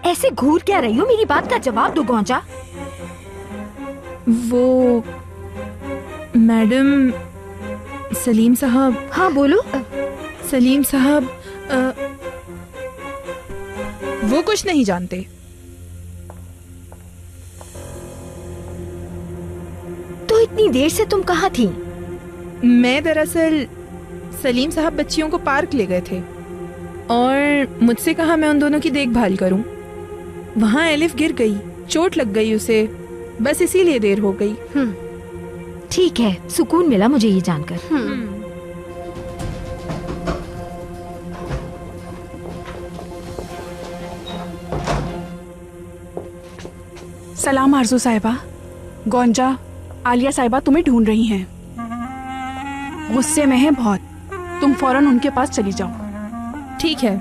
ऐसे घूर क्या रही हो? मेरी बात का जवाब दो गौंजा। वो मैडम, सलीम साहब। हाँ बोलो। सलीम साहब वो कुछ नहीं जानते। तो इतनी देर से तुम कहाँ थी? मैं दरअसल सलीम साहब बच्चियों को पार्क ले गए थे और मुझसे कहा मैं उन दोनों की देखभाल करूं। वहां एलिफ गिर गई, चोट लग गई उसे, बस इसीलिए देर हो गई। ठीक है, सुकून मिला मुझे ये जानकर। सलाम आरजू साहिबा। गौंजा, आलिया साहिबा तुम्हें ढूंढ रही हैं। गुस्से में है बहुत, तुम फौरन उनके पास चली जाओ। ठीक है,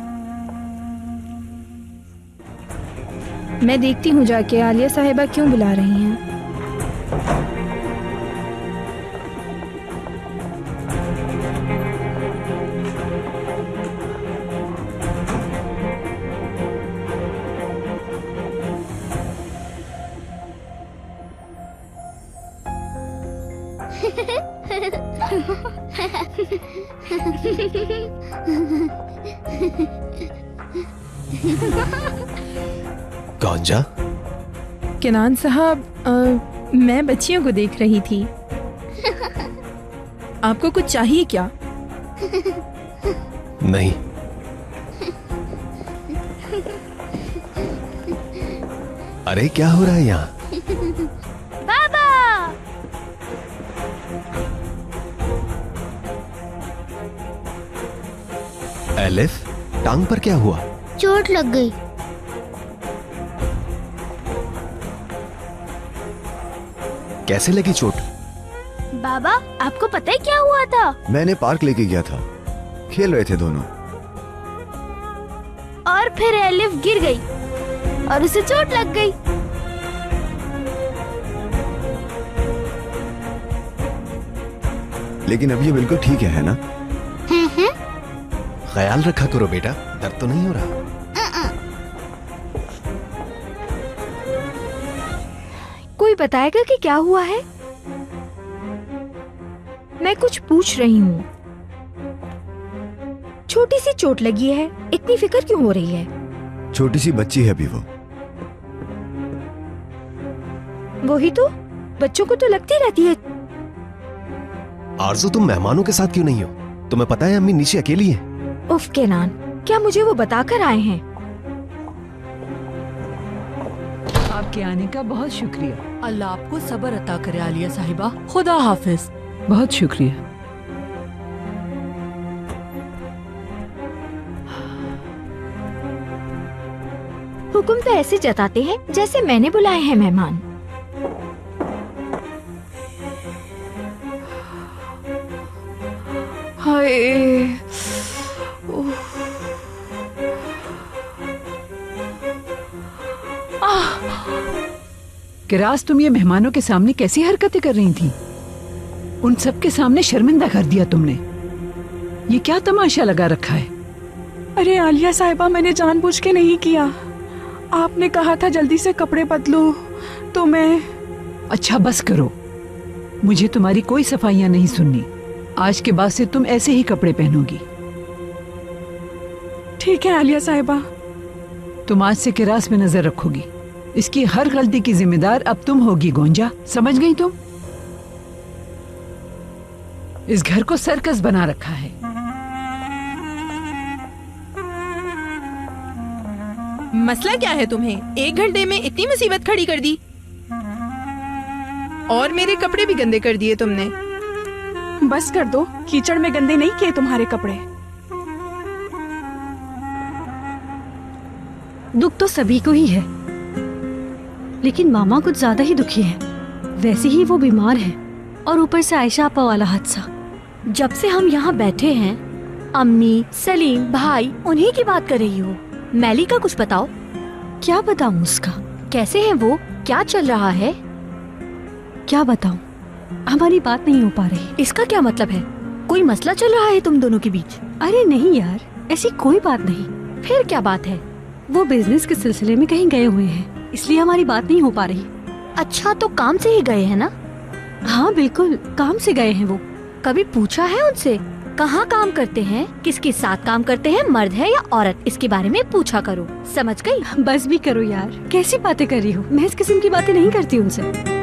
मैं देखती हूँ जाके आलिया साहिबा क्यों बुला रही हैं। गौंजा, किनान साहब, मैं बच्चियों को देख रही थी। आपको कुछ चाहिए क्या? नहीं। अरे क्या हो रहा है यहाँ? बाबा! एलिफ, टांग पर क्या हुआ? चोट लग गई। कैसे लगी चोट? बाबा, आपको पता है क्या हुआ था? मैंने पार्क लेके गया था, खेल रहे थे दोनों। और फिर एलिफ गिर गई और उसे चोट लग गई। लेकिन अब ये बिल्कुल ठीक है ना? ख्याल रखा करो बेटा, दर्द तो नहीं हो रहा? कोई बताएगा कि क्या हुआ है? मैं कुछ पूछ रही हूँ। छोटी सी चोट लगी है, इतनी फिक्र क्यों हो रही है? छोटी सी बच्ची है अभी वो। वही तो, बच्चों को तो लगती रहती है। आरज़ू, तुम मेहमानों के साथ क्यों नहीं हो? तुम्हें पता है अम्मी नीचे अकेली है। उफ केनान, क्या मुझे वो बताकर आए हैं? आपके आने का बहुत शुक्रिया। अल्लाह आपको सब्र अता करे आलिया साहिबा। खुदा हाफिज। बहुत शुक्रिया। हुक्म तो ऐसे जताते हैं जैसे मैंने बुलाए हैं मेहमान। हाय, किरास, तुम ये मेहमानों के सामने कैसी हरकतें कर रही थी? उन सब के सामने शर्मिंदा कर दिया तुमने। ये क्या तमाशा लगा रखा है? अरे आलिया साहिबा, मैंने जानबूझ के नहीं किया। आपने कहा था जल्दी से कपड़े बदलो तो मैं। अच्छा बस करो, मुझे तुम्हारी कोई सफाइयां नहीं सुननी। आज के बाद से तुम ऐसे ही कपड़े पहनोगी। ठीक है आलिया साहिबा। तुम आज से किरास में नजर रखोगी। इसकी हर गलती की जिम्मेदार अब तुम होगी गौंजा, समझ गई तुम? इस घर को सर्कस बना रखा है। मसला क्या है तुम्हें? 1 घंटे में इतनी मुसीबत खड़ी कर दी और मेरे कपड़े भी गंदे कर दिए तुमने। बस कर दो, कीचड़ में गंदे नहीं किए तुम्हारे कपड़े। दुख तो सभी को ही है, लेकिन मामा कुछ ज्यादा ही दुखी है। वैसे ही वो बीमार है और ऊपर से आयशा आपा वाला हादसा। जब से हम यहाँ बैठे हैं, अम्मी, सलीम, भाई, उन्हीं की बात कर रही हो। मैली का कुछ बताओ। क्या बताऊं उसका? कैसे है वो? क्या चल रहा है? क्या बताऊं? हमारी बात नहीं हो पा रही। इसका क्या मतलब है? कोई मसला चल रहा है तुम दोनों के बीच? अरे नहीं यार, ऐसी कोई बात नहीं। फिर क्या बात है? वो बिजनेस के सिलसिले में कहीं गए हुए हैं, इसलिए हमारी बात नहीं हो पा रही। अच्छा, तो काम से ही गए हैं ना? हाँ बिल्कुल, काम से गए हैं वो। कभी पूछा है उनसे कहाँ काम करते हैं, किसके साथ काम करते हैं, मर्द है या औरत? इसके बारे में पूछा करो, समझ गई? बस भी करो यार, कैसी बातें कर रही हो? मैं इस किस्म की बातें नहीं करती उनसे।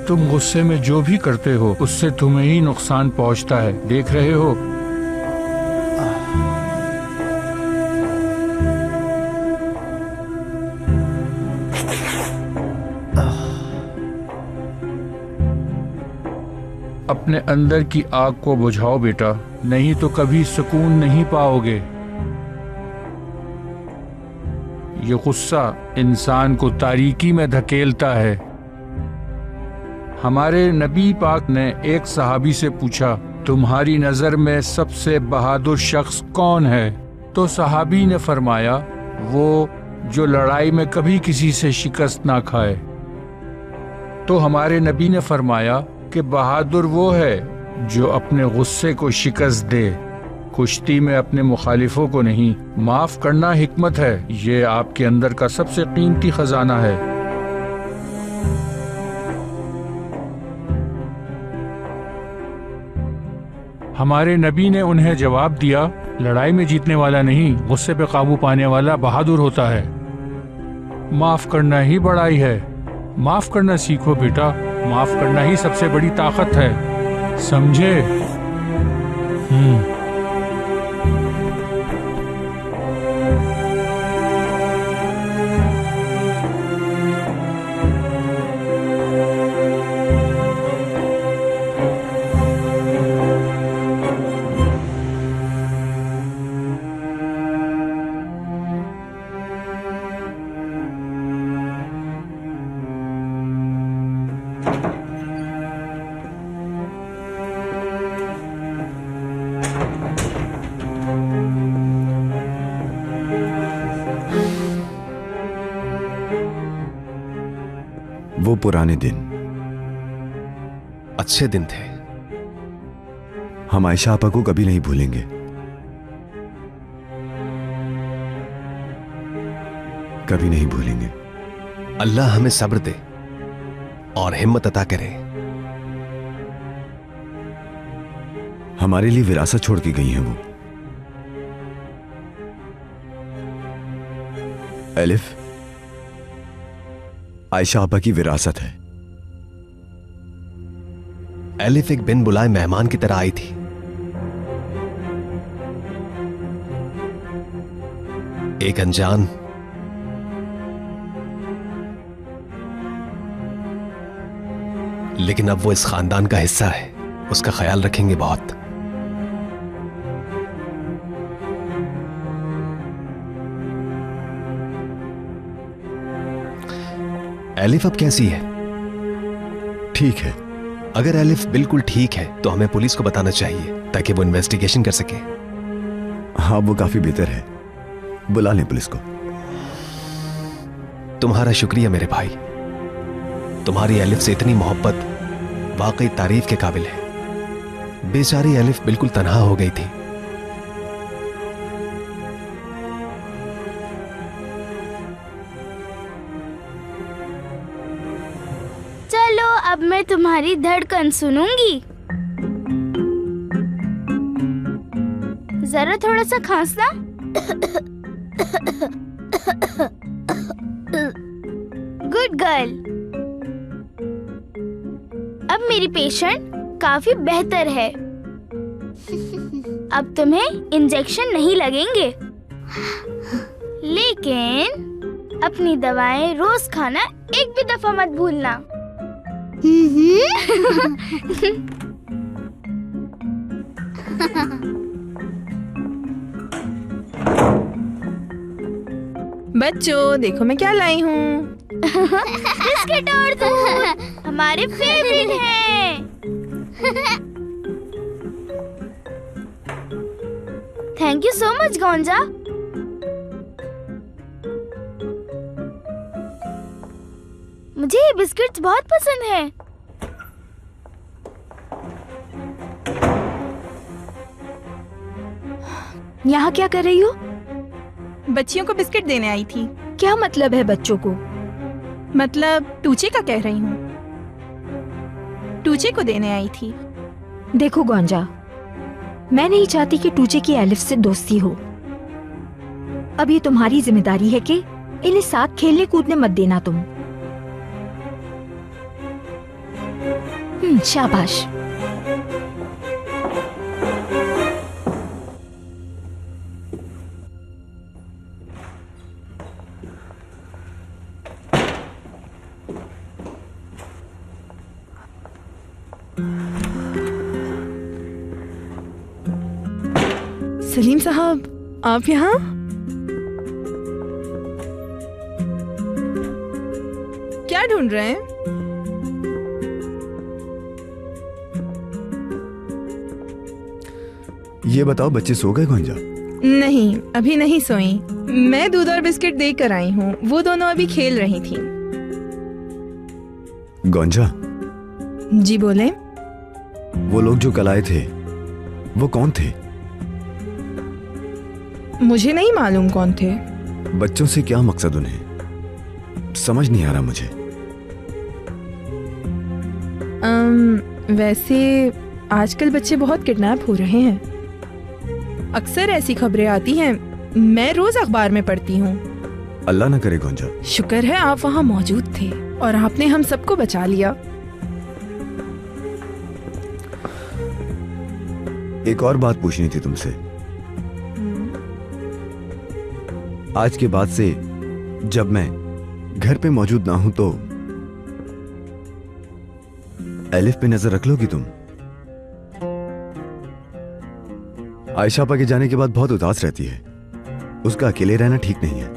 तुम गुस्से में जो भी करते हो उससे तुम्हें ही नुकसान पहुंचता है, देख रहे हो? अपने अंदर की आग को बुझाओ बेटा, नहीं तो कभी सुकून नहीं पाओगे। ये गुस्सा इंसान को तारीकी में धकेलता है। हमारे नबी पाक ने एक सहाबी से पूछा, तुम्हारी नजर में सबसे बहादुर शख्स कौन है? तो सहाबी ने फरमाया, वो जो लड़ाई में कभी किसी से शिकस्त ना खाए। तो हमारे नबी ने फरमाया कि बहादुर वो है जो अपने गुस्से को शिकस्त दे, कुश्ती में अपने मुखालिफों को नहीं। माफ करना हिकमत है, ये आपके अंदर का सबसे कीमती खजाना है। हमारे नबी ने उन्हें जवाब दिया, लड़ाई में जीतने वाला नहीं, गुस्से पे काबू पाने वाला बहादुर होता है। माफ करना ही बड़ाई है। माफ करना सीखो बेटा, माफ करना ही सबसे बड़ी ताकत है, समझे? वो पुराने दिन अच्छे दिन थे। हम आयशा आपा को कभी नहीं भूलेंगे। कभी नहीं भूलेंगे। अल्लाह हमें सब्र दे और हिम्मत अता करे। हमारे लिए विरासत छोड़ के गई हैं वो। एलिफ आयशा आपा की विरासत है। एलिफ एक बिन बुलाए मेहमान की तरह आई थी। एक अनजान लेकिन अब वो इस खानदान का हिस्सा है, उसका ख्याल रखेंगे बहुत। एलिफ अब कैसी है? ठीक है। अगर एलिफ बिल्कुल ठीक है तो हमें पुलिस को बताना चाहिए ताकि वो इन्वेस्टिगेशन कर सके। हाँ, वो काफी बेहतर है। बुला लें पुलिस को। तुम्हारा शुक्रिया मेरे भाई, तुम्हारी एलिफ से इतनी मोहब्बत वाकई तारीफ के काबिल है। बेचारी एलिफ बिल्कुल तन्हा हो गई थी। चलो अब मैं तुम्हारी धड़कन सुनूंगी। जरा थोड़ा सा खांसना। Good girl. अब मेरी पेशेंट काफी बेहतर है। अब तुम्हें इंजेक्शन नहीं लगेंगे, लेकिन अपनी दवाएं रोज खाना एक भी दफा मत भूलना। बच्चों देखो मैं क्या लाई हूँ। बिस्किट और दूध हमारे फेवरेट हैं। थैंक यू सो मच गोंजा। मुझे ये बिस्किट्स बहुत पसंद हैं। यहाँ क्या कर रही हो? बच्चियों को बिस्किट देने आई थी। क्या मतलब है बच्चों को? मतलब टूचे का कह रही हूँ। टूचे को देने आई थी। देखो गोंजा, मैं नहीं चाहती कि टूचे की एलिफ से दोस्ती हो। अब ये तुम्हारी जिम्मेदारी है कि इन्हें साथ खेलने कूदने मत देना तुम। शाबाश। सलीम साहब, आप यहाँ? क्या ढूंढ रहे हैं? ये बताओ, बच्चे सो गए गोंजा? नहीं, अभी नहीं सोई। मैं दूध और बिस्किट देकर आई हूँ। वो दोनों अभी खेल रही थी। गोंजा, जी बोले। वो लोग जो कल आए थे वो कौन थे? मुझे नहीं मालूम कौन थे। बच्चों से क्या मकसद उन्हें? समझ नहीं आ रहा मुझे। वैसे आजकल बच्चे बहुत किडनैप हो रहे हैं। अक्सर ऐसी खबरें आती हैं। मैं रोज अखबार में पढ़ती हूँ। अल्लाह ना करे गोंजा। शुक्र है आप वहाँ मौजूद थे और आपने हम सबको बचा लिया। एक और बात पूछनी थी तुमसे। आज के बाद से जब मैं घर पे मौजूद ना हूं तो एलिफ पे नजर रख लोगी तुम? आयशा आपा के जाने के बाद बहुत उदास रहती है। उसका अकेले रहना ठीक नहीं है।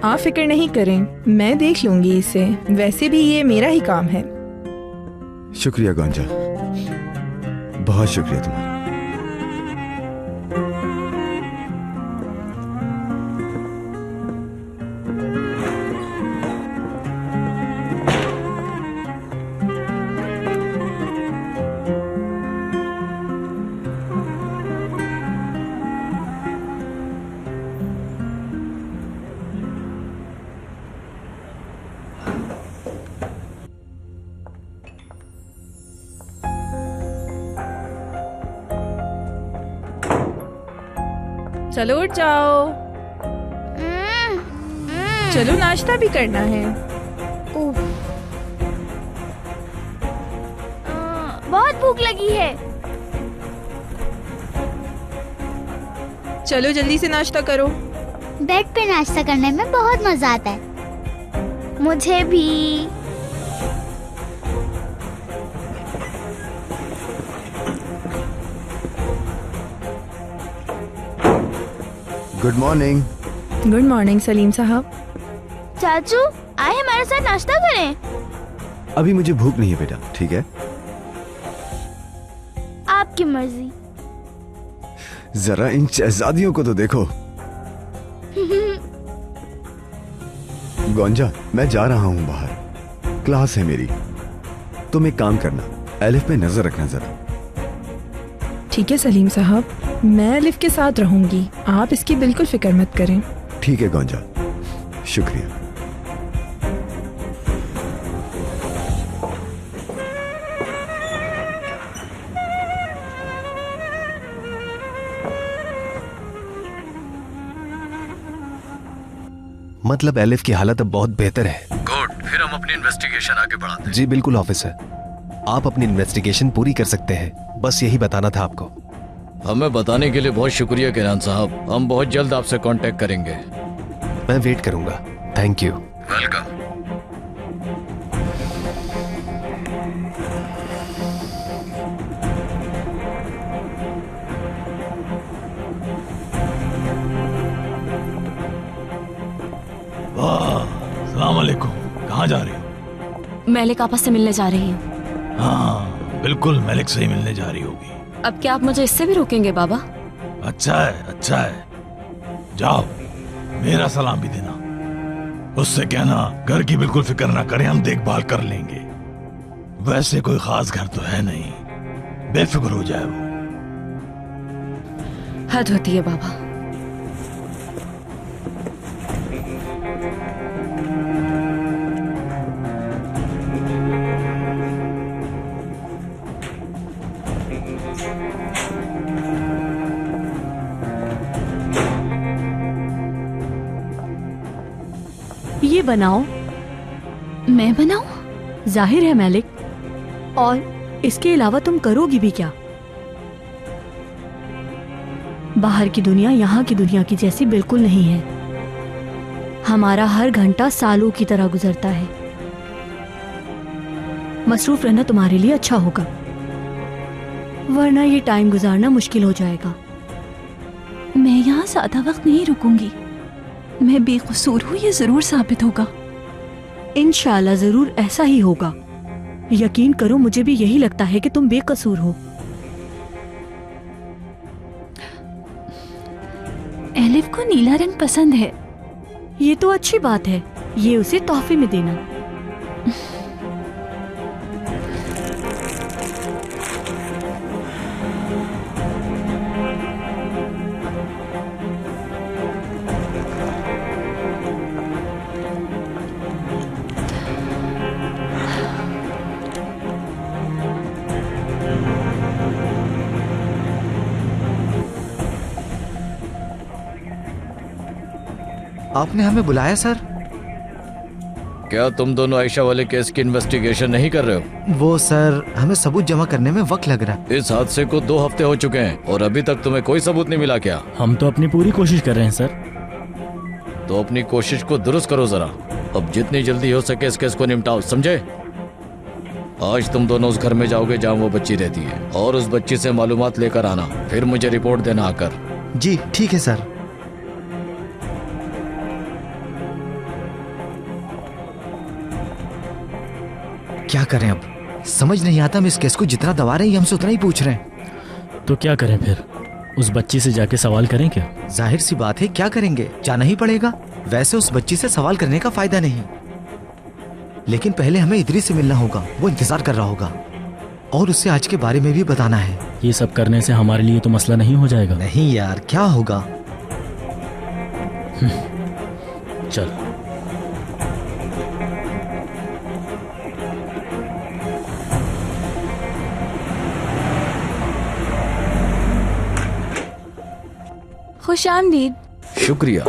आप फिक्र नहीं करें, मैं देख लूंगी इसे। वैसे भी ये मेरा ही काम है। शुक्रिया गोंजा, बहुत शुक्रिया तुम्हारा। चलो उठ जाओ। चलो नाश्ता भी करना है। बहुत भूख लगी है। चलो जल्दी से नाश्ता करो। बेड पे नाश्ता करने में बहुत मजा आता है। मुझे भी। Good morning. Good morning Salim साहब। चाचू आए हमारे साथ नाश्ता करें। अभी मुझे भूख नहीं है बेटा, ठीक है? आपकी मर्जी। जरा इन शहजादियों को तो देखो। गोंजा, मैं जा रहा हूं बाहर, क्लास है मेरी। तुम एक काम करना, एलिफ पे नजर रखना जरा। ठीक है सलीम साहब, मैं एलिफ के साथ रहूंगी। आप इसकी बिल्कुल फिक्र मत करें। ठीक है गोंजा, शुक्रिया। मतलब एलिफ की हालत अब बहुत बेहतर है। गुड, फिर हम अपनी इन्वेस्टिगेशन आगे बढ़ाते हैं। जी बिल्कुल ऑफिसर, आप अपनी इन्वेस्टिगेशन पूरी कर सकते हैं। बस यही बताना था आपको। हमें बताने के लिए बहुत शुक्रिया किरान साहब। हम बहुत जल्द आपसे कांटेक्ट करेंगे। मैं वेट करूंगा। Thank you. वेलकम। मलिक आपस से मिलने जा रही हैं। हाँ बिल्कुल, मलिक से ही मिलने जा रही होगी। अब क्या आप मुझे इससे भी रोकेंगे बाबा? अच्छा है, अच्छा है। जाओ, मेरा सलाम भी देना। उससे कहना घर की बिल्कुल फिक्र ना करे, हम देखभाल कर लेंगे। वैसे कोई खास घर तो है नहीं, बेफिक्र हो जाए वो। हद होती है बाबा। ये बनाओ। मैं बनाऊं? जाहिर है मलिक, और इसके अलावा तुम करोगी भी क्या? बाहर की दुनिया यहाँ की दुनिया की जैसी बिल्कुल नहीं है। हमारा हर घंटा सालों की तरह गुजरता है। मसरूफ रहना तुम्हारे लिए अच्छा होगा, वरना ये टाइम गुजारना मुश्किल हो जाएगा। मैं यहाँ ज्यादा वक्त नहीं रुकूंगी। मैं बेकसूर हूँ, ये जरूर साबित होगा। इंशाल्लाह जरूर ऐसा ही होगा। यकीन करो, मुझे भी यही लगता है कि तुम बेकसूर हो। एलिफ को नीला रंग पसंद है। ये तो अच्छी बात है, ये उसे तोहफे में देना। आपने हमें बुलाया सर? क्या तुम दोनों आयशा वाले केस की इन्वेस्टिगेशन नहीं कर रहे हो? वो सर, हमें सबूत जमा करने में वक्त लग रहा है। इस हादसे को 2 हफ्ते हो चुके हैं और अभी तक तुम्हें कोई सबूत नहीं मिला क्या? हम तो अपनी पूरी कोशिश कर रहे हैं सर। तो अपनी कोशिश को दुरुस्त करो जरा। अब जितनी जल्दी हो सके इस केस को निपटाओ, समझे? आज तुम दोनों उस घर में जाओगे जहाँ वो बच्ची रहती है, और उस बच्ची से मालूमात लेकर आना, फिर मुझे रिपोर्ट देना आकर। जी ठीक है सर। क्या करें अब, समझ नहीं आता। हम इस केस को जितना दबा रहे हैं, हमसे उतना ही पूछ रहे हैं। तो क्या करें फिर? उस बच्ची से जाके सवाल करें क्या? जाहिर सी बात है, क्या करेंगे, जाना ही पड़ेगा। वैसे उस बच्ची से सवाल करने का फायदा नहीं, लेकिन पहले हमें इदरी से मिलना होगा। वो इंतजार कर रहा होगा, और उससे आज के बारे में भी बताना है। ये सब करने से हमारे लिए तो मसला नहीं हो जाएगा? नहीं यार, क्या होगा। चल। खुशामदीद। शुक्रिया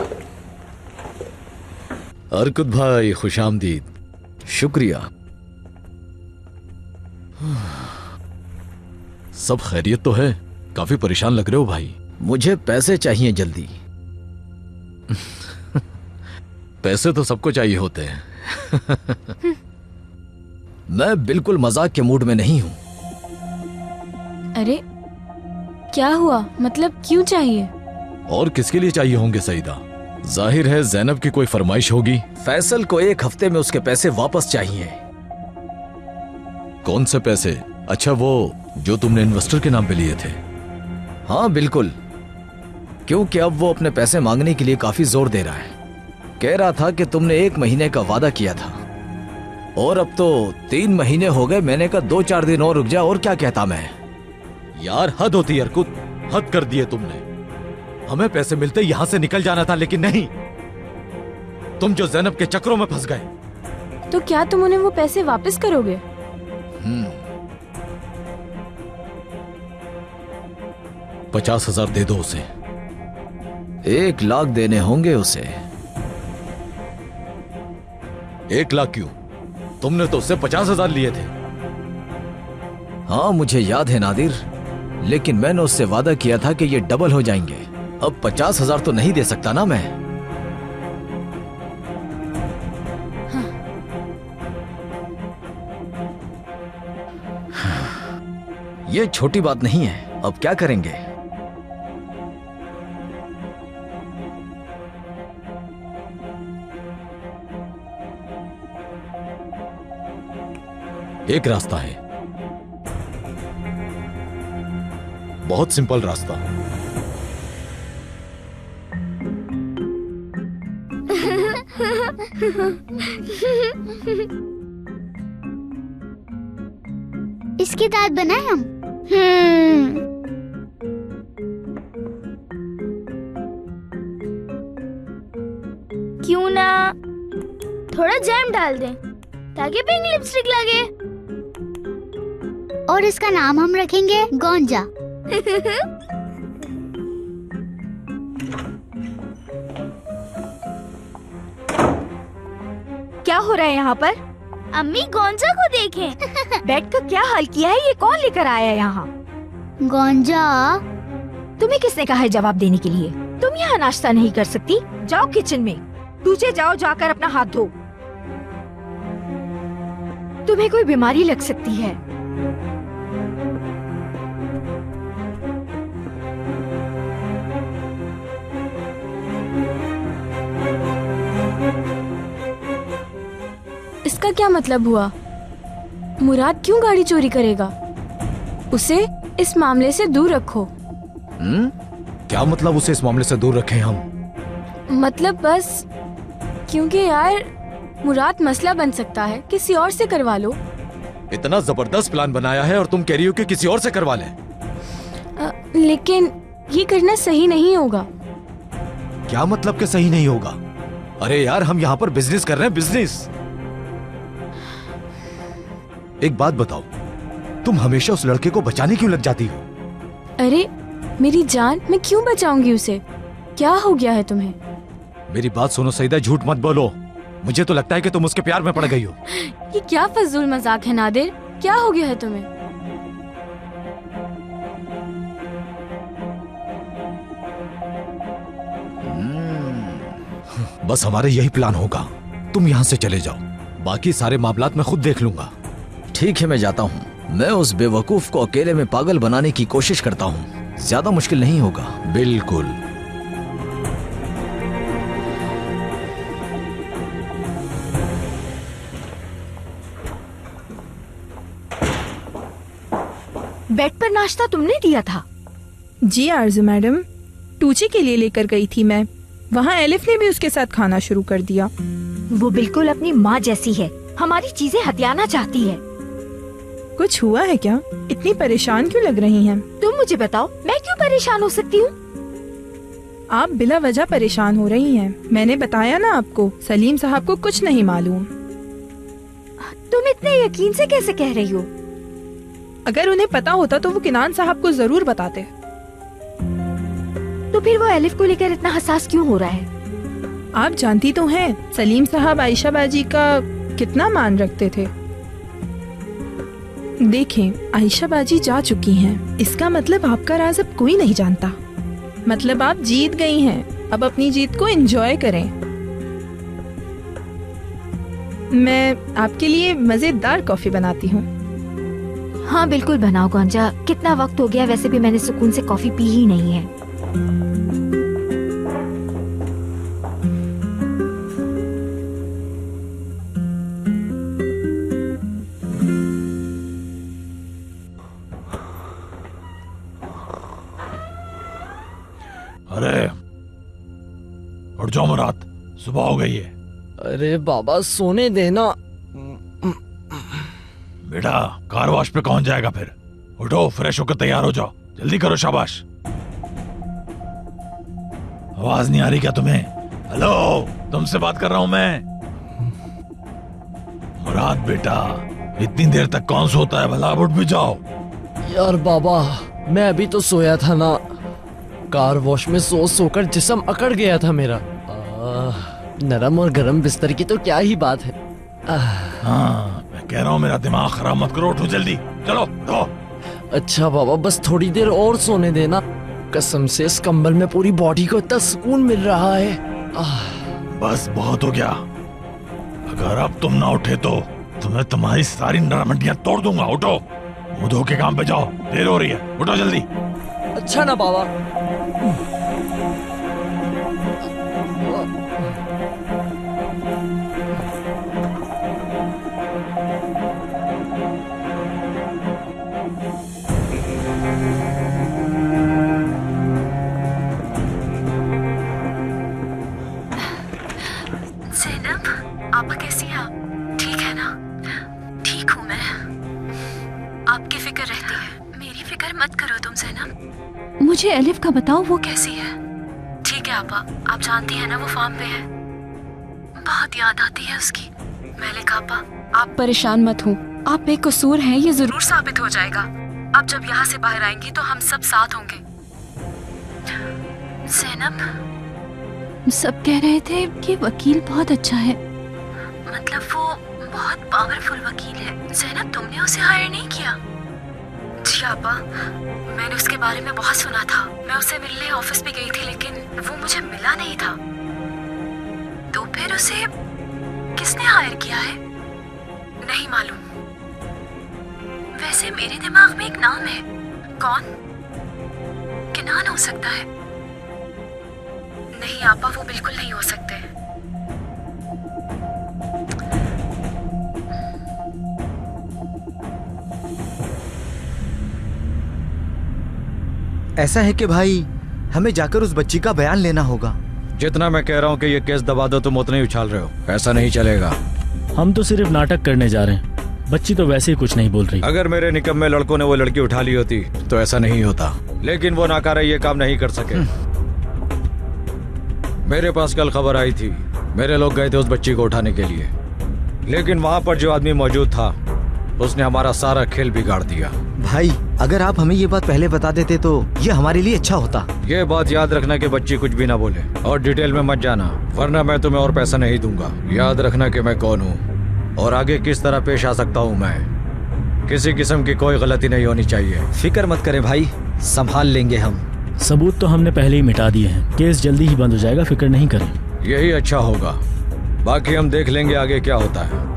अर्कुत भाई, खुशामदीद। शुक्रिया। सब खैरियत तो है? काफी परेशान लग रहे हो भाई। मुझे पैसे चाहिए जल्दी। पैसे तो सबको चाहिए होते हैं। मैं बिल्कुल मजाक के मूड में नहीं हूं। अरे क्या हुआ, मतलब क्यों चाहिए? और किसके लिए चाहिए होंगे सईदा? जाहिर है जैनब की कोई फरमाइश होगी। फैसल को 1 हफ्ते में उसके पैसे वापस चाहिए। कौन से पैसे? अच्छा, वो जो तुमने इन्वेस्टर के नाम पे लिए थे। हाँ बिल्कुल, क्योंकि अब वो अपने पैसे मांगने के लिए काफी जोर दे रहा है। कह रहा था कि तुमने 1 महीने का वादा किया था, और अब तो 3 महीने हो गए। मैंने कहा 2-4 दिन और रुक जा, और क्या कहता मैं। यार हद होती है अर्कुत, हद कर दिए तुमने। हमें पैसे मिलते यहां से निकल जाना था, लेकिन नहीं, तुम जो जैनब के चक्रों में फंस गए। तो क्या तुम उन्हें वो पैसे वापस करोगे? 50,000 दे दो उसे। 1 लाख देने होंगे उसे। 1 लाख क्यों? तुमने तो उससे 50,000 लिए थे। हाँ मुझे याद है नादिर, लेकिन मैंने उससे वादा किया था कि ये डबल हो जाएंगे। अब 50,000 तो नहीं दे सकता ना मैं। ये छोटी बात नहीं है। अब क्या करेंगे? एक रास्ता है, बहुत सिंपल रास्ता। इसके दांत बनाए हम। क्यों ना थोड़ा जैम डाल दें ताकि पिंक लिपस्टिक लगे। और इसका नाम हम रखेंगे गोंजा। क्या हो रहा है यहाँ पर? अम्मी गोंजा को देखें। बेड का क्या हाल किया है? ये कौन लेकर आया है यहाँ? गोंजा, तुम्हें किसने कहा है जवाब देने के लिए? तुम यहाँ नाश्ता नहीं कर सकती? जाओ किचन में, तुझे जाओ जाकर अपना हाथ धो। तुम्हें कोई बीमारी लग सकती है। इसका क्या मतलब हुआ? मुराद क्यों गाड़ी चोरी करेगा? उसे इस मामले से दूर रखो। क्या मतलब उसे इस मामले से दूर रखें हम? मतलब बस क्योंकि यार मुराद मसला बन सकता है, किसी और से करवा लो। इतना जबरदस्त प्लान बनाया है और तुम कह रही हो कि किसी और से करवा ले। लेकिन ये करना सही नहीं होगा। क्या मतलब कि सही नहीं होगा? अरे यार, हम यहाँ पर बिजनेस कर रहे हैं, बिजनेस। एक बात बताओ, तुम हमेशा उस लड़के को बचाने क्यों लग जाती हो? अरे मेरी जान, मैं क्यों बचाऊंगी उसे? क्या हो गया है तुम्हें? मेरी बात सुनो सईदा, झूठ मत बोलो। मुझे तो लगता है कि तुम उसके प्यार में पड़ गई हो। ये क्या फजूल मजाक है नादिर? क्या हो गया है तुम्हें? बस हमारे यही प्लान होगा। तुम यहाँ से चले जाओ, बाकी सारे मामलात मैं खुद देख लूंगा। ठीक है, मैं जाता हूँ। मैं उस बेवकूफ को अकेले में पागल बनाने की कोशिश करता हूँ। ज्यादा मुश्किल नहीं होगा। बिल्कुल। बेड पर नाश्ता तुमने दिया था? जी आरजू मैडम, टूची के लिए लेकर गई थी मैं। वहाँ एलिफ ने भी उसके साथ खाना शुरू कर दिया। वो बिल्कुल अपनी माँ जैसी है, हमारी चीजें हथियाना चाहती है। कुछ हुआ है क्या? इतनी परेशान क्यों लग रही हैं? तुम मुझे बताओ, मैं क्यों परेशान हो सकती हूँ? आप बिला वजह परेशान हो रही हैं। मैंने बताया ना आपको, सलीम साहब को कुछ नहीं मालूम। तुम इतने यकीन से कैसे कह रही हो? अगर उन्हें पता होता तो वो किनान साहब को जरूर बताते। तो फिर वो एलिफ को लेकर इतना हसास क्यों हो रहा है? आप जानती तो हैं, सलीम साहब आयशा बाजी का कितना मान रखते थे। देखें, आयशा बाजी जा चुकी हैं। इसका मतलब आपका राज अब कोई नहीं जानता। मतलब आप जीत गई हैं। अब अपनी जीत को एंजॉय करें। मैं आपके लिए मजेदार कॉफी बनाती हूँ। हाँ बिल्कुल बनाओ गोंजा। कितना वक्त हो गया, वैसे भी मैंने सुकून से कॉफी पी ही नहीं है। अरे उठ जाओ मुराद, सुबह हो गई है। अरे बाबा सोने देना। बेटा कार वॉश पे कौन जाएगा फिर? उठो, फ्रेश होकर तैयार हो जाओ, जल्दी करो। शाबाश। आवाज नहीं आ रही क्या तुम्हें? हेलो, तुमसे बात कर रहा हूं मैं। मुराद बेटा, इतनी देर तक कौन सोता है भला? उठ भी जाओ। यार बाबा, मैं अभी तो सोया था ना। कार वॉश में सोकर जिस्म अकड़ गया था मेरा। नरम और गरम बिस्तर की तो क्या ही बात है। हाँ, मैं कह रहा हूँ मेरा दिमाग खराब मत करो। उठो जल्दी, चलो उठो। अच्छा बाबा, बस थोड़ी देर और सोने देना। कसम से इस कंबल में पूरी बॉडी को इतना सुकून मिल रहा है। बस बहुत हो गया। अगर अब तुम ना उठे तो तुम्हें तुम्हारी सारी नरम हड्डियां तोड़ दूंगा। उठो, मुंह धो के काम पे जाओ, देर हो रही है। उठो जल्दी। अच्छा ना बाबा। फिक्र मत करो तुम ज़ैनब। मुझे एलिफ का बताओ वो कैसी है। ठीक है आपा, आप जानती हैं ना वो फार्म पे है। बहुत याद आती है उसकी। मलिक आपा, आप परेशान मत हो, आप बेकसूर हैं ये जरूर साबित हो जाएगा। आप जब यहाँ से बाहर आएंगी तो हम सब साथ होंगे। ज़ैनब, सब कह रहे थे कि वकील बहुत अच्छा है, मतलब वो बहुत पावरफुल वकील है। ज़ैनब, तुमने उसे हायर नहीं किया? जी आपा, मैंने उसके बारे में बहुत सुना था। मैं उससे मिलने ऑफिस भी गई थी लेकिन वो मुझे मिला नहीं था। तो फिर उसे किसने हायर किया है? नहीं मालूम। वैसे मेरे दिमाग में एक नाम है। कौन? किनान हो सकता है। नहीं आपा, वो बिल्कुल नहीं हो सकते। ऐसा है कि भाई हमें जाकर उस बच्ची का बयान लेना होगा। जितना मैं कह रहा हूँ कि ये केस दबा दो, तुम उतना ही उछाल रहे हो। ऐसा नहीं चलेगा। हम तो सिर्फ नाटक करने जा रहे हैं। बच्ची तो वैसे ही कुछ नहीं बोल रही। अगर मेरे निकम्मे लड़कों ने वो लड़की उठा ली होती तो ऐसा नहीं होता, लेकिन वो नाकारा ये काम नहीं कर सके। मेरे पास कल खबर आई थी, मेरे लोग गए थे उस बच्ची को उठाने के लिए, लेकिन वहाँ पर जो आदमी मौजूद था उसने हमारा सारा खेल बिगाड़ दिया। भाई, अगर आप हमें ये बात पहले बता देते तो ये हमारे लिए अच्छा होता। ये बात याद रखना कि बच्ची कुछ भी ना बोले और डिटेल में मत जाना, वरना मैं तुम्हें और पैसा नहीं दूंगा। याद रखना कि मैं कौन हूँ और आगे किस तरह पेश आ सकता हूँ। मैं किसी किस्म की कोई गलती नहीं होनी चाहिए। फिक्र मत करें भाई, संभाल लेंगे हम। सबूत तो हमने पहले ही मिटा दिए हैं, केस जल्दी ही बंद हो जाएगा, फिक्र नहीं करें। यही अच्छा होगा, बाकी हम देख लेंगे आगे क्या होता है।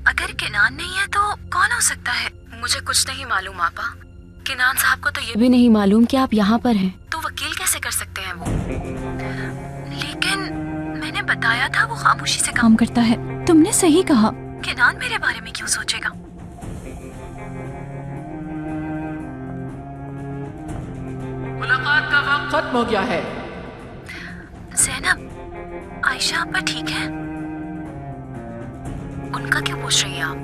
अगर किनान नहीं है तो कौन हो सकता है? मुझे कुछ नहीं मालूम आपा। किनान साहब को तो ये भी नहीं मालूम कि आप यहाँ पर हैं, तो वकील कैसे कर सकते हैं वो? लेकिन मैंने बताया था वो खामोशी से काम करता है। तुमने सही कहा। किनान मेरे बारे में क्यों सोचेगा? मुलाकात का वक्त खत्म हो गया है। ज़ैनब, आयशा आपा ठीक है? उनका क्यों पूछ रही हैं आप?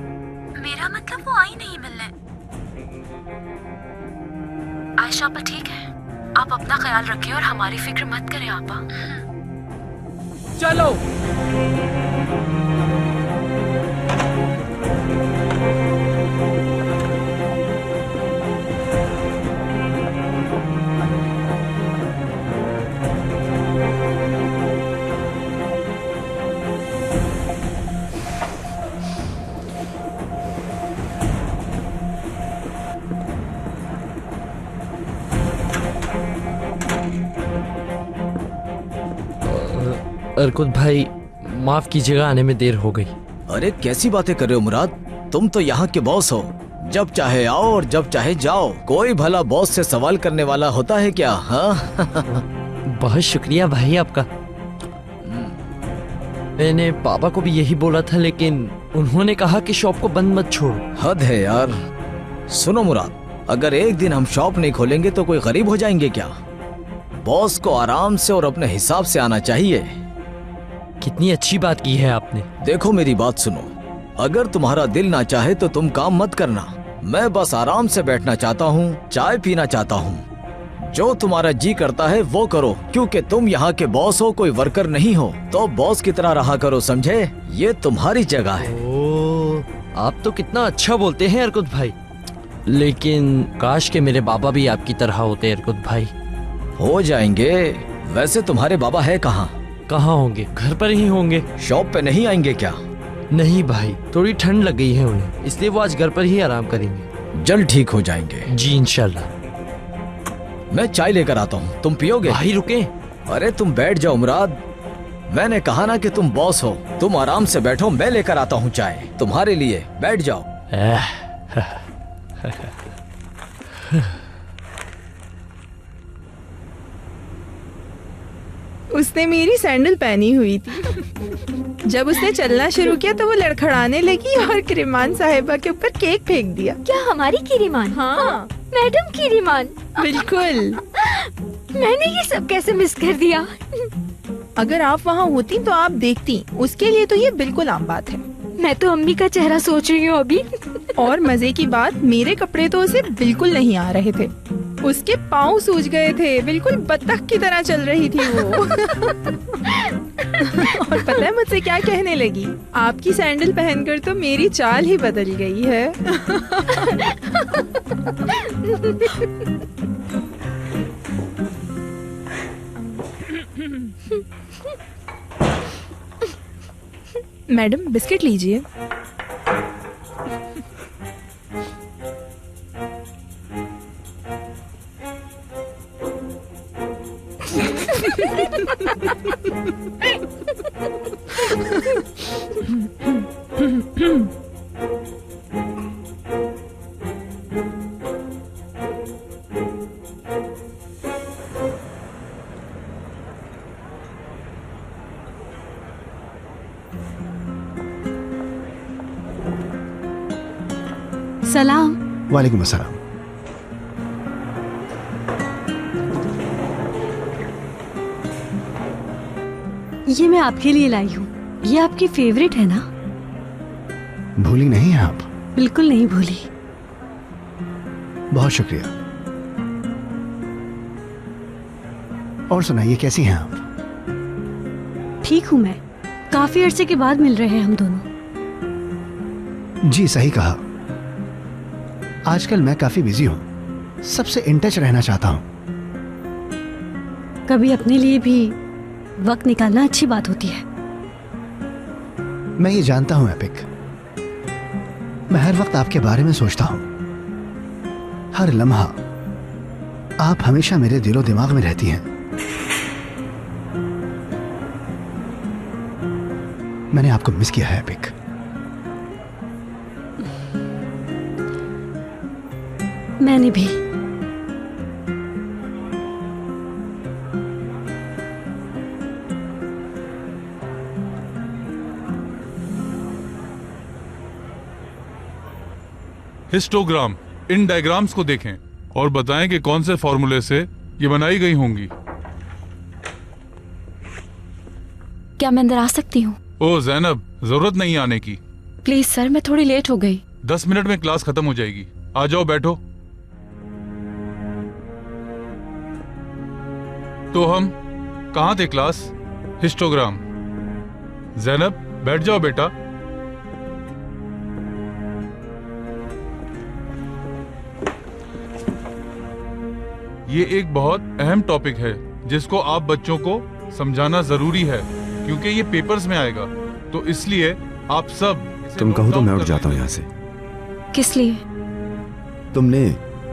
मेरा मतलब वो आई नहीं मिलने। आयशा आपा ठीक है? आप अपना ख्याल रखें और हमारी फिक्र मत करें आपा। चलो। अर्कुत भाई, माफ कीजिएगा, आने में देर हो गई। अरे कैसी बातें कर रहे हो मुराद, तुम तो यहाँ के बॉस हो। जब चाहे आओ और जब चाहे जाओ। कोई भला बॉस से सवाल करने वाला होता है क्या? हाँ? बहुत शुक्रिया भाई आपका। मैंने पापा को भी यही बोला था, लेकिन उन्होंने कहा कि शॉप को बंद मत छोड़ो। हद है यार। सुनो मुराद, अगर एक दिन हम शॉप नहीं खोलेंगे तो कोई गरीब हो जाएंगे क्या? बॉस को आराम से और अपने हिसाब से आना चाहिए। कितनी अच्छी बात की है आपने। देखो मेरी बात सुनो, अगर तुम्हारा दिल ना चाहे तो तुम काम मत करना। मैं बस आराम से बैठना चाहता हूँ, चाय पीना चाहता हूँ। जो तुम्हारा जी करता है वो करो, क्योंकि तुम यहाँ के बॉस हो, कोई वर्कर नहीं हो। तो बॉस की तरह रहा करो, समझे? ये तुम्हारी जगह है। ओ, आप तो कितना अच्छा बोलते हैं अर्कुत भाई। लेकिन काश के मेरे बाबा भी आपकी तरह होते अर्कुत भाई। हो जाएंगे। वैसे तुम्हारे बाबा है कहाँ? कहाँ होंगे? घर पर ही होंगे। शॉप पे नहीं आएंगे क्या? नहीं भाई, थोड़ी ठंड लग गई है उन्हें, इसलिए वो आज घर पर ही आराम करेंगे। जल्द ठीक हो जाएंगे। जी इंशाल्लाह। मैं चाय लेकर आता हूँ, तुम पियोगे? भाई रुके। अरे तुम बैठ जाओ मुराद, मैंने कहा ना कि तुम बॉस हो। तुम आराम से बैठो, मैं लेकर आता हूँ चाय तुम्हारे लिए। बैठ जाओ। उसने मेरी सैंडल पहनी हुई थी। जब उसने चलना शुरू किया तो वो लड़खड़ाने लगी और किरीमान साहिबा के ऊपर केक फेंक दिया। क्या हमारी किरीमान? हाँ, मैडम किरीमान। बिल्कुल। मैंने ये सब कैसे मिस कर दिया? अगर आप वहाँ होती तो आप देखती, उसके लिए तो ये बिल्कुल आम बात है। मैं तो अम्मी का चेहरा सोच रही हूँ अभी। और मजे की बात, मेरे कपड़े तो उसे बिल्कुल नहीं आ रहे थे। उसके पाँव सूज गए थे, बिल्कुल बत्तख की तरह चल रही थी वो। और पता है मुझसे क्या कहने लगी? आपकी सैंडल पहनकर तो मेरी चाल ही बदल गई है। मैडम बिस्किट लीजिए। सलाम। वालेकुम अस्सलाम। ये मैं आपके लिए लाई हूँ। ये आपकी फेवरेट है ना? भूली नहीं है आप? बिल्कुल नहीं भूली। बहुत शुक्रिया। और सुनाइए, कैसी हैं आप? ठीक हूँ मैं। काफी अरसे के बाद मिल रहे हैं हम दोनों। जी सही कहा। आजकल मैं काफी बिजी हूँ, सबसे इन टच रहना चाहता हूँ। कभी अपने लिए भी वक्त निकालना अच्छी बात होती है। मैं ये जानता हूँ एपिक, मैं हर वक्त आपके बारे में सोचता हूँ। हर लम्हा आप हमेशा मेरे दिलो दिमाग में रहती हैं। मैंने आपको मिस किया है एपिक। मैंने भी। हिस्टोग्राम, इन डायग्राम्स को देखें और बताएं कि कौन से फॉर्मूले से ये बनाई गई होंगी। क्या मैं अंदर आ सकती हूँ? ओ जैनब, जरूरत नहीं आने की। प्लीज सर, मैं थोड़ी लेट हो गई। 10 मिनट में क्लास खत्म हो जाएगी। आ जाओ, बैठो। तो हम कहाँ थे क्लास? हिस्टोग्राम। जैनब बैठ जाओ बेटा। ये एक बहुत अहम टॉपिक है जिसको आप बच्चों को समझाना जरूरी है क्योंकि ये पेपर्स में आएगा, तो इसलिए आप सब। तुम कहो तो मैं उठ जाता हूँ यहाँ से। किस लिए? तुमने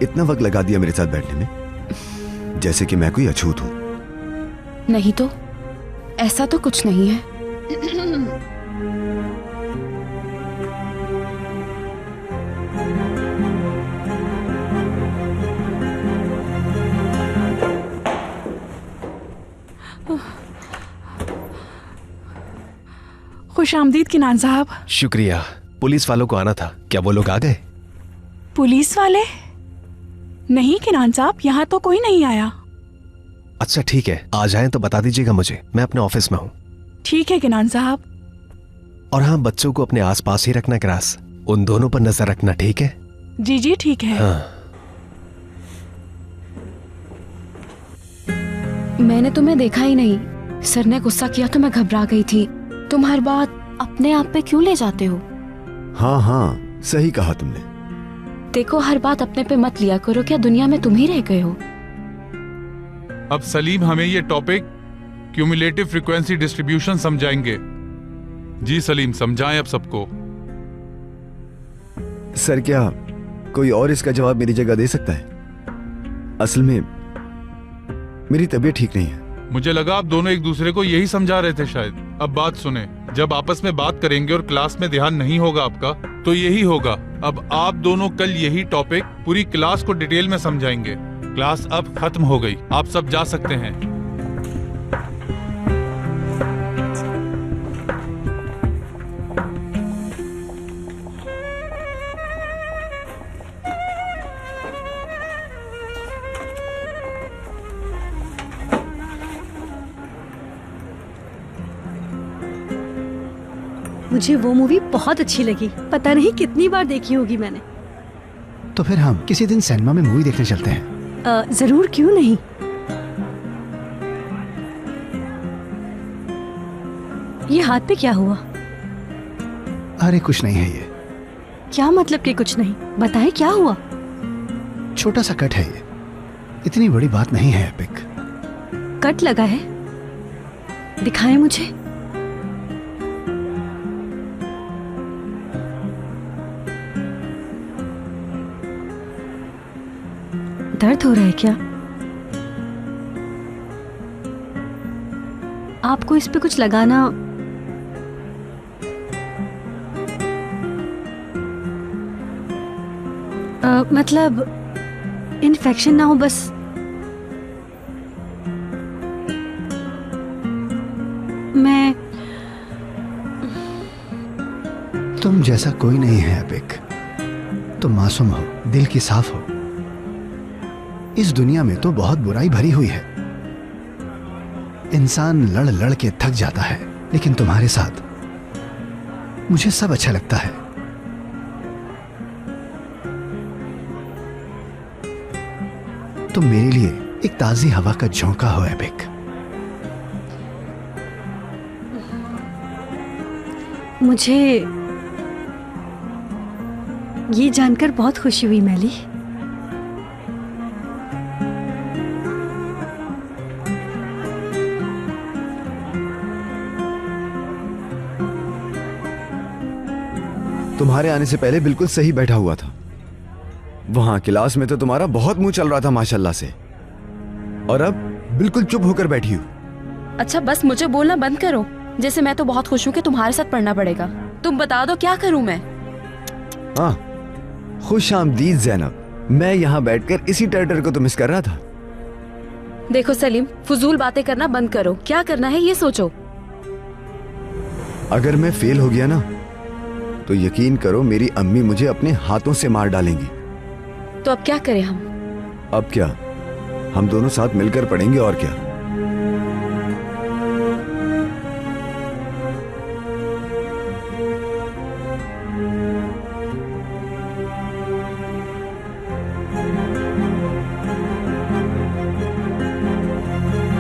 इतना वक्त लगा दिया मेरे साथ बैठने में, जैसे कि मैं कोई अछूत हूँ। नहीं तो, ऐसा तो कुछ नहीं है। खुश आमदीद किनान साहब। शुक्रिया। पुलिस वालों को आना था, क्या वो लोग आ गए? पुलिस वाले? नहीं किनान साहब, यहाँ तो कोई नहीं आया। अच्छा ठीक है, आ जाएं तो बता दीजिएगा मुझे, मैं अपने ऑफिस में हूँ। ठीक है किनान साहब। और हाँ, बच्चों को अपने आसपास ही रखना क्लास, उन दोनों पर नजर रखना, ठीक है? जी जी ठीक है। हाँ। मैंने तुम्हें देखा ही नहीं। सर ने गुस्सा किया तो मैं घबरा गई थी। तुम हर बात अपने आप पे क्यों ले जाते हो? हाँ हाँ, सही कहा तुमने। देखो, हर बात अपने पे मत लिया करो। क्या दुनिया में तुम ही रह गए हो? अब सलीम हमें ये टॉपिक क्यूमुलेटिव फ्रीक्वेंसी डिस्ट्रीब्यूशन समझाएंगे। जी सलीम, समझाएं अब सबको। सर, क्या कोई और इसका जवाब मेरी जगह दे सकता है? असल में मेरी तबीयत ठीक नहीं है। मुझे लगा आप दोनों एक दूसरे को यही समझा रहे थे शायद। अब बात सुने, जब आपस में बात करेंगे और क्लास में ध्यान नहीं होगा आपका, तो यही होगा। अब आप दोनों कल यही टॉपिक पूरी क्लास को डिटेल में समझाएंगे। क्लास अब खत्म हो गई, आप सब जा सकते हैं। मुझे वो मूवी बहुत अच्छी लगी, पता नहीं कितनी बार देखी होगी मैंने। तो फिर हम किसी दिन सिनेमा में मूवी देखने चलते हैं। जरूर, क्यों नहीं। ये हाथ पे क्या हुआ? अरे कुछ नहीं है ये। क्या मतलब कि कुछ नहीं? बताएं क्या हुआ? छोटा सा कट है ये, इतनी बड़ी बात नहीं है एपिक। कट लगा है? दिखाएं मुझे। दर्द हो रहा है क्या? आपको इस पे कुछ लगाना मतलब इन्फेक्शन ना हो बस। मैं तुम जैसा कोई नहीं है एपिक। तुम मासूम हो, दिल की साफ हो। इस दुनिया में तो बहुत बुराई भरी हुई है, इंसान लड़ लड़ के थक जाता है, लेकिन तुम्हारे साथ मुझे सब अच्छा लगता है। तुम मेरे लिए एक ताजी हवा का झोंका हो एपिक। मुझे ये जानकर बहुत खुशी हुई मैली। तुम्हारे आने से पहले बिल्कुल सही बैठा हुआ था। वहां क्लास में तो तुम्हारा बहुत मुंह चल रहा था माशाल्लाह से, और अब बिल्कुल चुप होकर बैठी हूँ। अच्छा बस मुझे बोलना बंद करो। जैसे मैं तो बहुत खुश हूँ कि तुम्हारे साथ पढ़ना पड़ेगा। तुम बता दो क्या करूँ मैं? हाँ, खुश आमदीद ज़ैनब। मैं यहाँ बैठकर इसी टर्टर को तो मिस कर रहा था। देखो सलीम, फजूल बातें करना बंद करो। क्या करना है ये सोचो। अगर मैं फेल हो गया ना, तो यकीन करो मेरी अम्मी मुझे अपने हाथों से मार डालेंगी। तो अब क्या करें हम? अब क्या, हम दोनों साथ मिलकर पढ़ेंगे और क्या।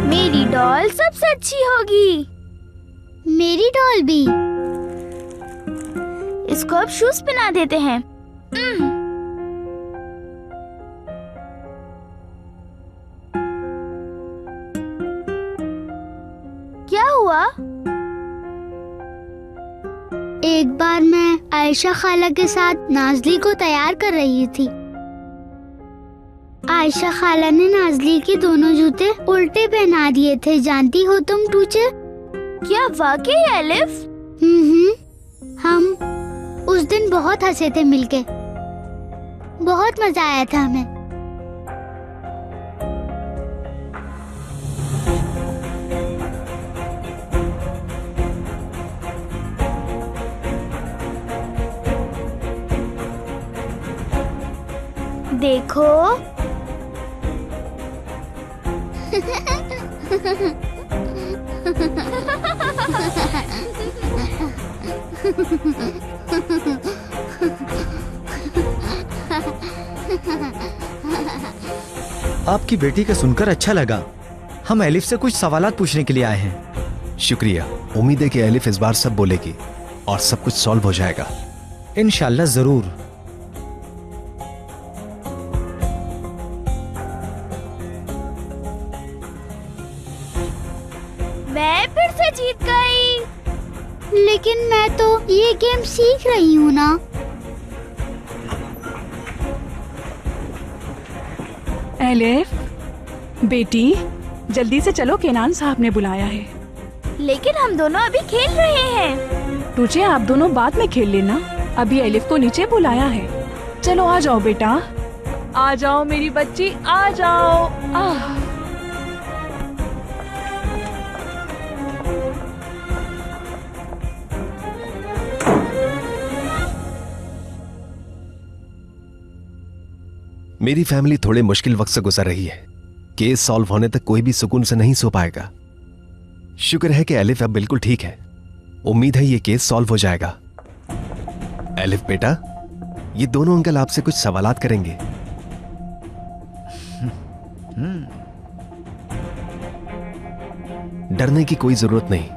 मेरी डॉल सबसे अच्छी होगी। मेरी डॉल भी। इसको अब शूज पहना देते हैं। क्या हुआ? एक बार मैं आयशा खाला के साथ नाजली को तैयार कर रही थी। आयशा खाला ने नाजली के दोनों जूते उल्टे पहना दिए थे। जानती हो तुम टीचर? क्या वाकई एलिफ? हम उस दिन बहुत हंसे थे मिलके। बहुत मजा आया था हमें। देखो आपकी बेटी का सुनकर अच्छा लगा। हम एलिफ से कुछ सवालात पूछने के लिए आए हैं। शुक्रिया। उम्मीद है कि एलिफ इस बार सब बोलेगी और सब कुछ सॉल्व हो जाएगा। इंशाल्लाह जरूर। मैं फिर से जीत गई। लेकिन मैं तो ये गेम सीख रही हूँ ना। एलिफ बेटी, जल्दी से चलो, केनान साहब ने बुलाया है। लेकिन हम दोनों अभी खेल रहे हैं। तुझे आप दोनों बाद में खेल लेना। अभी एलिफ को नीचे बुलाया है। चलो आ जाओ बेटा, आ जाओ मेरी बच्ची, आ जाओ। मेरी फैमिली थोड़े मुश्किल वक्त से गुजर रही है। केस सॉल्व होने तक कोई भी सुकून से नहीं सो पाएगा। शुक्र है कि एलिफ अब बिल्कुल ठीक है। उम्मीद है ये केस सॉल्व हो जाएगा। एलिफ बेटा, ये दोनों अंकल आपसे कुछ सवालात करेंगे। डरने की कोई जरूरत नहीं,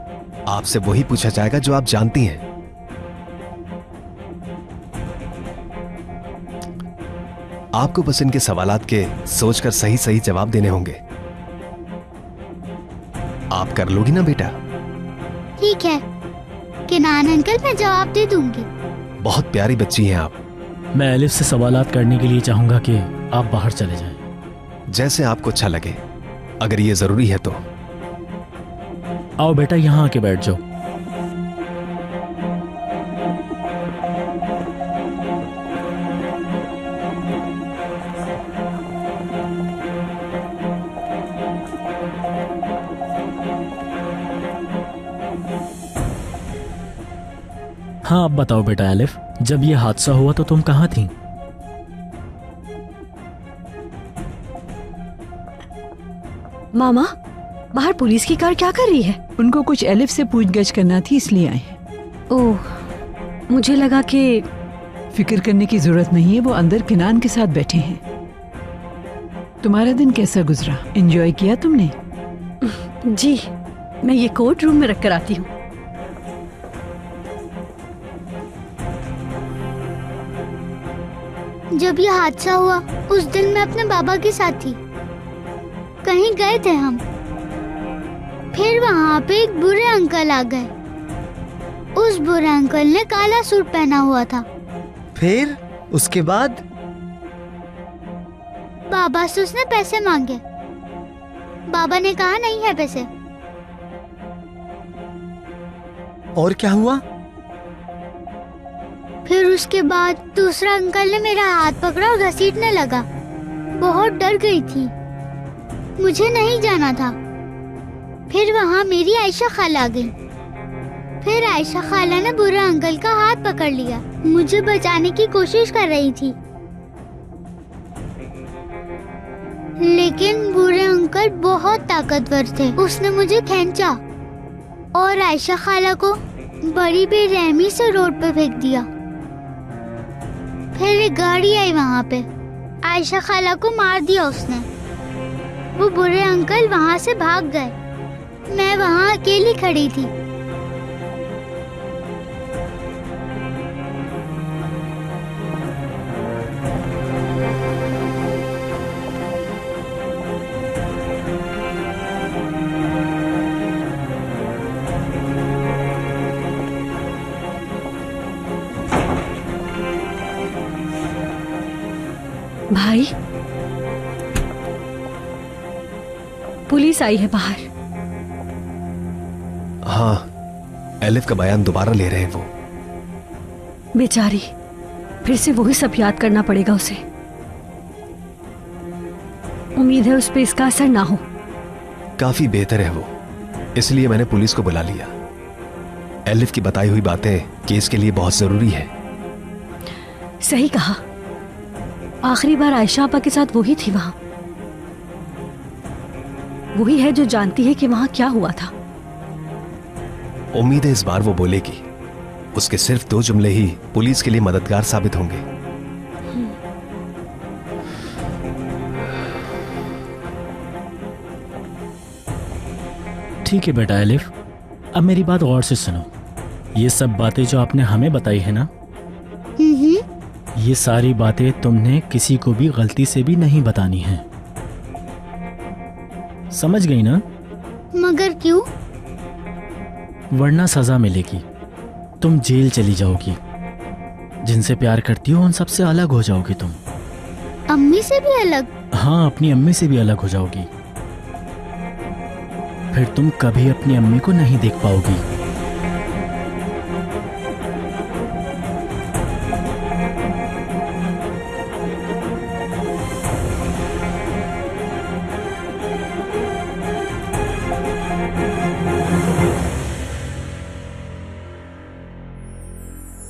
आपसे वही पूछा जाएगा जो आप जानती हैं। आपको बस इनके सवालात के सोचकर सही सही जवाब देने होंगे। आप कर लोगी ना बेटा? ठीक है किनान अंकल, मैं जवाब दे दूंगी। बहुत प्यारी बच्ची हैं आप। मैं एलिफ से सवालात करने के लिए चाहूंगा कि आप बाहर चले जाएं। जैसे आपको अच्छा लगे, अगर ये जरूरी है तो। आओ बेटा, यहाँ आके बैठ जाओ। हाँ, अब बताओ बेटा एलिफ, जब ये हादसा हुआ तो तुम कहाँ थी? मामा, बाहर पुलिस की कार क्या कर रही है? उनको कुछ एलिफ से पूछगछ करना थी, इसलिए आए हैं। ओह, मुझे लगा कि फिक्र करने की जरूरत नहीं है, वो अंदर किनान के साथ बैठे हैं। तुम्हारा दिन कैसा गुजरा? एंजॉय किया तुमने? जी, मैं ये कोट रूम में रख कर आती हूँ। जब ये हादसा हुआ उस दिन मैं अपने बाबा के साथ थी, कहीं गए थे हम। फिर वहाँ पे एक बुरे अंकल आ गए। उस बुरे अंकल ने काला सूट पहना हुआ था। फिर उसके बाद बाबा से उसने पैसे मांगे। बाबा ने कहा नहीं है पैसे। और क्या हुआ? फिर उसके बाद दूसरा अंकल ने मेरा हाथ पकड़ा और घसीटने लगा। बहुत डर गई थी, मुझे नहीं जाना था। फिर वहाँ मेरी आयशा खाला आ गई। फिर आयशा खाला ने बुरे अंकल का हाथ पकड़ लिया, मुझे बचाने की कोशिश कर रही थी, लेकिन बुरे अंकल बहुत ताकतवर थे। उसने मुझे खींचा और आयशा खाला को बड़ी बेरहमी से रोड पे फेंक दिया। फिर एक गाड़ी आई वहाँ पे, आयशा खाला को मार दिया उसने। वो बुरे अंकल वहाँ से भाग गए। मैं वहाँ अकेली खड़ी थी। भाई, पुलिस आई है बाहर। हाँ, एलिफ का बयान दोबारा ले रहे हैं वो। बेचारी, फिर से वही सब याद करना पड़ेगा उसे। उम्मीद है उस पे इसका असर ना हो। काफी बेहतर है वो, इसलिए मैंने पुलिस को बुला लिया। एलिफ की बताई हुई बातें केस के लिए बहुत जरूरी है। सही कहा। आखिरी बार आयशा आपा के साथ वही थी वहां। वही है जो जानती है कि वहां क्या हुआ था। उम्मीद है इस बार वो बोलेगी। उसके सिर्फ 2 जुमले ही पुलिस के लिए मददगार साबित होंगे। ठीक है बेटा एलिफ, अब मेरी बात गौर से सुनो। ये सब बातें जो आपने हमें बताई है ना, ये सारी बातें तुमने किसी को भी गलती से भी नहीं बतानी है। समझ गई ना? मगर क्यों? वरना सजा मिलेगी। तुम जेल चली जाओगी। जिनसे प्यार करती हो उन सबसे अलग हो जाओगी तुम। अम्मी से भी अलग? हाँ, अपनी अम्मी से भी अलग हो जाओगी। फिर तुम कभी अपनी अम्मी को नहीं देख पाओगी।